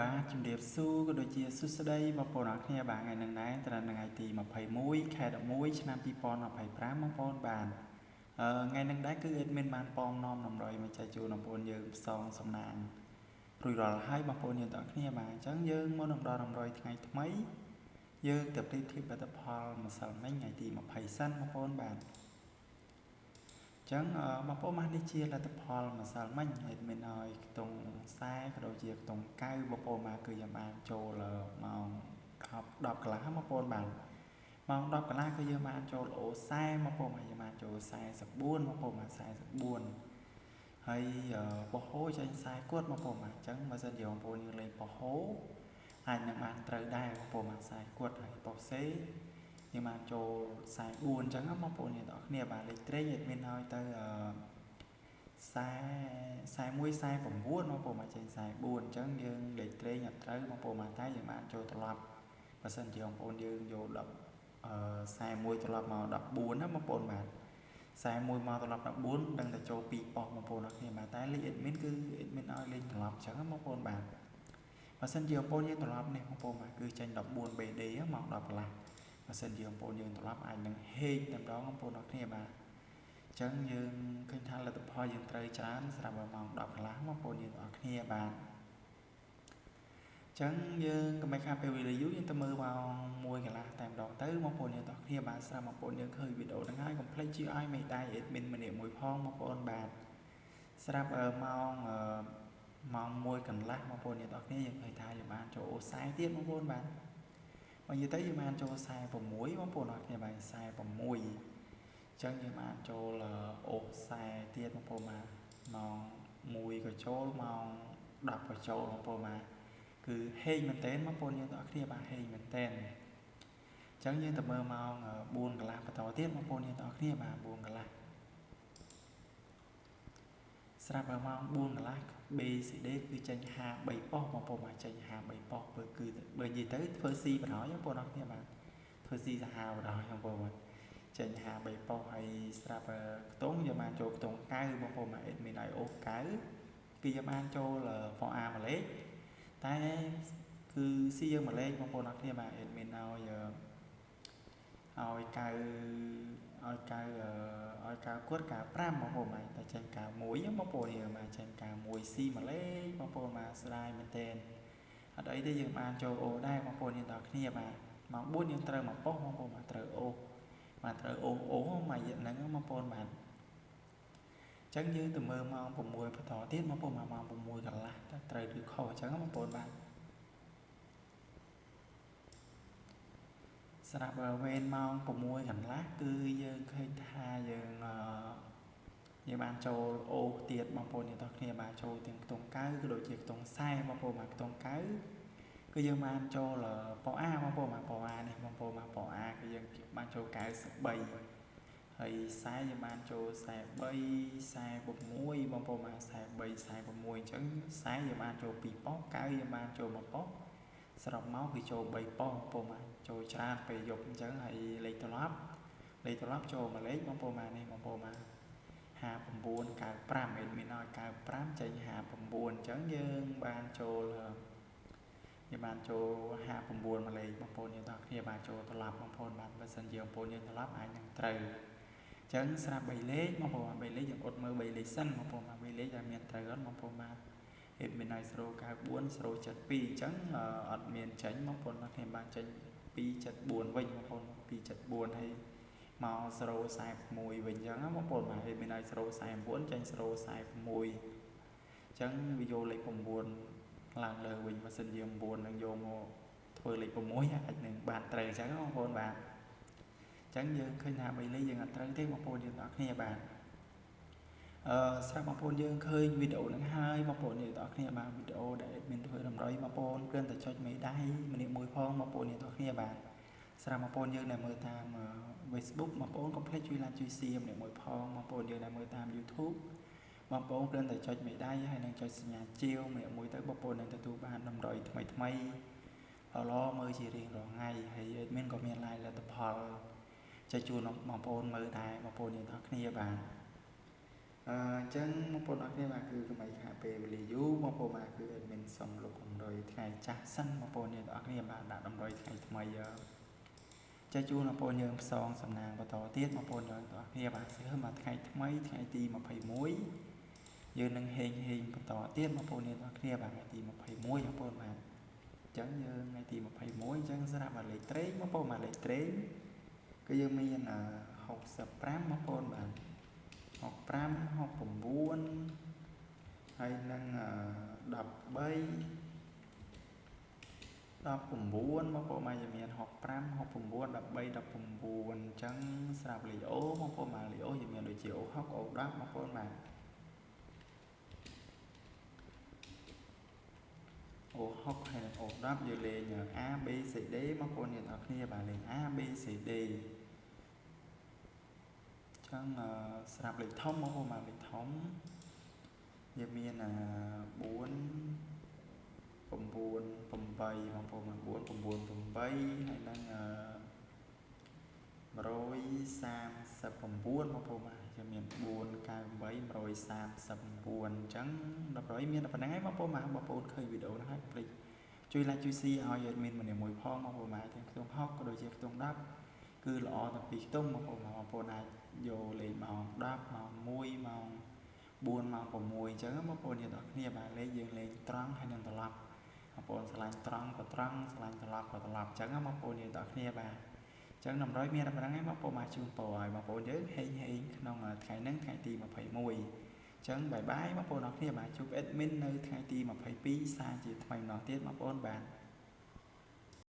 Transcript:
បាទជំរាបសួរក៏ដូចជាសួស្តីបងប្អូនអរគ្នាបាទថ្ងៃនេះដែរត្រឹមថ្ងៃទី21ខែ11ឆ្នាំ2025បងប្អូនបាទថ្ងៃនេះដែរគឺ admin បានប៉មនាំតម្រុយមកចែកជូនបងប្អូនយើងផ្សងសំណាងរួចរាល់ហើយបងប្អូនយើងទាំងអស់គ្នាបាទអញ្ចឹងយើងមកនឹងដល់តម្រុយថ្ងៃថ្មីយើងទៅប្រៀបធៀបលទ្ធផលម្សិលមិញថ្ងៃទី20សិនបងប្អូនបាទចឹងបងប្អូនបាននេះជាលទ្ធផលម្សិលមិញ admin ឲ្យខ្ទង់ខ្សែក៏ដូចជាខ្ទង់កៅបងប្អូនមកគឺយើងបានចូលម៉ោង10កន្លះបងប្អូនបានម៉ោង10កន្លះគឺយើងបានចូលអូខ្សែបងប្អូនយើងបានចូល44បងប្អូនបាន44ហើយបោះហូចេញខ្សែគាត់បងប្អូនបាទអញ្ចឹងបើសិនជាបងប្អូនយើងលេងបោះហូអាចនឹងបានត្រូវដែរបងប្អូនបានខ្សែគាត់ហើយបោះសេយើងបានចូល44អញ្ចឹងបងប្អូនយើងទាំងអស់គ្នាបាទលេខត្រេង admin ឲ្យទៅ41 49បងប្អូនមកចេញ44អញ្ចឹងយើងលេខត្រេងអត់ត្រូវបងប្អូនមកតែយើងបានចូលត្រឡប់បើសិនជាបងប្អូនយើងយក41ត្រឡប់មក14ណាបងប្អូនបាទ41មកត្រឡប់14ដឹងតែចូល2ប៉ោះបងប្អូនអរគ្នាបាទតែលេខ admin គឺ admin ឲ្យលេខត្រឡប់អញ្ចឹងបងប្អូនបាទបើសិនជាបងប្អូនយើងត្រឡប់នេះបងប្អូនបាទគឺចេញ14 BD មក10កន្លះបើសិនជាបងប្អូនយើងត្រឡប់អាចនឹងហេកតែម្ដងបងប្អូនអរគ្នាបាទអញ្ចឹងយើងឃើញថាលទ្ធផលយើងត្រូវច្រើនស្រាប់ម៉ោង10កន្លះបងប្អូនយើងទាំងអស់គ្នាបាទអញ្ចឹងយើងកុំឲ្យខាតពេលវេលាយូរយើងទៅមើលម៉ោង1កន្លះតែម្ដងទៅបងប្អូនយើងទាំងអស់គ្នាបាទស្រាប់បងប្អូនយើងឃើញវីដេអូហ្នឹងហើយកុំភ្លេចជួយឲ្យមេដៃ admin ម្នាក់មួយផងបងប្អូនបាទស្រាប់ម៉ោង1កន្លះបងប្អូនយើងទាំងអស់គ្នាយើងឃើញថាយើងបានចូលអូខ្សែទៀតបងប្អូនបាទបើនិយាយទៅយើងបានចូល46បងប្អូនអរគ្នាបាទ46ចឹងយើងបានចូលអូខ្សែទៀតបងប្អូនបាទម៉ោង1ក៏ចូលម៉ោង10ក៏ចូលបងប្អូនបាទគឺហេងមែនតើបងប្អូនយើងទាំងអស់គ្នាបាទហេងមែនតើចឹងយើងទៅមើលម៉ោង4កន្លះបន្តទៀតបងប្អូនយើងទាំងអស់គ្នាបាទ4កន្លះស្រាប់ម៉ោង4កន្លះ BCD គឺចេញ53ប៉ោះបងប្អូនបាទចេញ53ប៉ោះគឺបើនិយាយទៅធ្វើ C បណ្ដោយបងប្អូនអរគ្នាបាទធ្វើ C សាហាវបណ្ដោយបងប្អូនបាទចេញ53ប៉ោះហើយស្រាប់ខ្ទង់យើងបានចូលខ្ទង់កៅបងប្អូនមក admin ឲ្យអូកៅគឺយើងបានចូល 4A មួយលេខតែគឺ C យើងមួយលេខបងប្អូនអរគ្នាបាទ admin ឲ្យកៅគាត់កៅ5បងប្អូនបាទតែចេញកៅ1បងប្អូនយើងបានចេញកៅ1 C មួយលេខបងប្អូនបាទស្ដាយមែនទែនអត់អីទេយើងបានចូលអូដែរបងប្អូនយើងទាំងគ្នាបាទម៉ោង4យើងត្រូវមកប៉ុស្បងប្អូនបាទត្រូវអូបាទត្រូវអូមួយរយៈហ្នឹងបងប្អូនបាទអញ្ចឹងយើងទៅមើលម៉ោង6បន្តទៀតបងប្អូនម៉ោង6កន្លះតើត្រូវឬខុសអញ្ចឹងបងប្អូនបាទស្រាប់វេនម៉ោង6កន្លះគឺយើងឃើញថាយើងបានចូលអូទៀតបងប្អូនយើងទាំងគ្នាបាទចូលទាំងខ្ទង់កៅក៏ដូចជាខ្ទង់ខ្សែបងប្អូនបាទខ្ទង់កៅគឺយើងបានចូលប៉អាបងប្អូនបាទប៉អានេះបងប្អូនបាទប៉អាគឺយើងបានចូល93ហើយខ្សែយើងបានចូល43 46បងប្អូនបាទ43 46អញ្ចឹងខ្សែយើងបានចូល2ប៉ោះកៅយើងបានចូល1ប៉ោះសរុបមកគឺចូល3ប៉ោះបងប្អូនបាទចូលច្រើនពេលយប់អញ្ចឹងហើយលេខត្រឡប់ចូលមួយលេខបងប្អូនបាទនេះបងប្អូនបាទ59 95 admin ឲ្យ95ចេញ59អញ្ចឹងយើងបានចូល59មួយលេខបងប្អូនយើងទាំងគ្នាបាទចូលត្រឡប់បងប្អូនបាទបើសិនជាបងប្អូនយើងត្រឡប់អាចនឹងត្រូវអញ្ចឹងស្រាប់3លេខបងប្អូន3លេខយើងអត់មើល3លេខសិនបងប្អូនបាទ3លេខដែលមានត្រូវអត់បងប្អូនបាទadmin ឲ្យ094 072អញ្ចឹងអត់មានចេញបងប្អូនទាំងគ្នាបានចេញ274វិញបងប្អូន274ហើយមក041វិញអញ្ចឹងបងប្អូនបាទadminឲ្យ049ចេញ041អញ្ចឹងវាយកលេខ9ឡើងលើវិញបើសិនជា9នឹងយកមកធ្វើលេខ6អាចនឹងបានត្រូវអញ្ចឹងបងប្អូនបាទអញ្ចឹងយើងឃើញថា3លេខយើងអត់ត្រូវទេបងប្អូនយើងទាំងគ្នាបាទស្រាប់បងប្អូនយើងឃើញវីដេអូហ្នឹងហើយបងប្អូនយើងទាំងគ្នាបាទវីដេអូដែល admin ធ្វើតម្រុយបងប្អូនគ្រាន់តែចុចមេដៃម្នាក់មួយផងបងប្អូនយើងទាំងគ្នាបាទស្រាប់បងប្អូនយើងដែលមើលតាម Facebook បងប្អូនកុំភ្លេចជួយ like ជួយ share ម្នាក់មួយផងបងប្អូនយើងដែលមើលតាម YouTube បងប្អូនគ្រាន់តែចុចមេដៃហើយនឹងចុចសញ្ញាជាវម្នាក់មួយទៅបងប្អូននឹងទទួលបានតម្រុយថ្មីល្អមើលជារៀងរាល់ថ្ងៃហើយ admin ក៏មាន like លទ្ធផលចែកជូនបងប្អូនមើលដែរបងប្អូនយើងទាំងគ្នាបាទអញ្ចឹងបងប្អូនអរគ្នាបាទគឺកុំឲ្យខាតពេលវេលាយូរបងប្អូនបាទគឺ admin សុំលុបកម្រយ ដោយថ្ងៃចាស់សិនបងប្អូនយើងទាំងអស់គ្នាបាទដាក់តម្រុយថ្ងៃថ្មីចែកជូនបងប្អូនយើងផ្សងសំណាងបន្តទៀតបងប្អូនយើងទាំងអស់គ្នាបាទសើមកថ្ងៃថ្មីថ្ងៃទី21យើងនឹងហេងបន្តទៀតបងប្អូនយើងទាំងអស់គ្នាបាទថ្ងៃទី21បងប្អូនបាទអញ្ចឹងយើងថ្ងៃទី21អញ្ចឹងស្រាប់មកលេខត្រេងបងប្អូនមកលេខត្រេងគឺយើងមាន65បងប្អូនបាទ65 69ហើយនឹង13 19បងប្អូនមកយើងមាន65 69 13 19អញ្ចឹងស្រាប់លេខអូបងប្អូនមកលេខអូយើងមានដូចជាអូ60អូ10បងប្អូនបាទអូ60ហើយនឹងអូ10យើងលេង A B C D បងប្អូនអ្នកនរគ្នាបាទលេង A B C D ចឹងស្រាប់លេខធំបងប្អូនមកលេខធំយើងមាន4 9 8បងប្អូនមក4 9 8ហើយនឹង139បងប្អូនបាទយើងមាន498 139អញ្ចឹង10មានតែប៉ុណ្្នឹងហើយបងប្អូនបាទបងប្អូនឃើញវីដេអូហ្នឹងហើយកុំភ្លេចជួយ like ជួយ share ឲ្យ admin ម្នាក់មួយផងបងប្អូនបាទទាំងខ្ទង់60ក៏ដូចជាខ្ទង់10គឺល្អទាំងពីរខ្ទង់បងប្អូនអាចយកលេខម៉ោង10ម៉ោង1ម៉ោង4ម៉ោង6អញ្ចឹងបងប្អូនអ្នកនរគ្នាបាទលេខយើងលេខត្រង់ហើយនឹងត្រឡប់បងប្អូនឆ្លាញ់ត្រង់ក៏ត្រង់ឆ្លាញ់ត្រឡប់ក៏ត្រឡប់អញ្ចឹងបងប្អូនអ្នកនរគ្នាបាទអញ្ចឹងតម្រុយមានតែប៉ុណ្្នឹងហើយបងប្អូនមកជូនពរឲ្យបងប្អូនយើងហេងក្នុងថ្ងៃហ្នឹងថ្ងៃទី21អញ្ចឹងបាយបាយបងប្អូនអ្នកគ្នាបាទជួប admin នៅថ្ងៃទី22សាជាថ្មីម្ដងទៀតបងប្អូនបាទ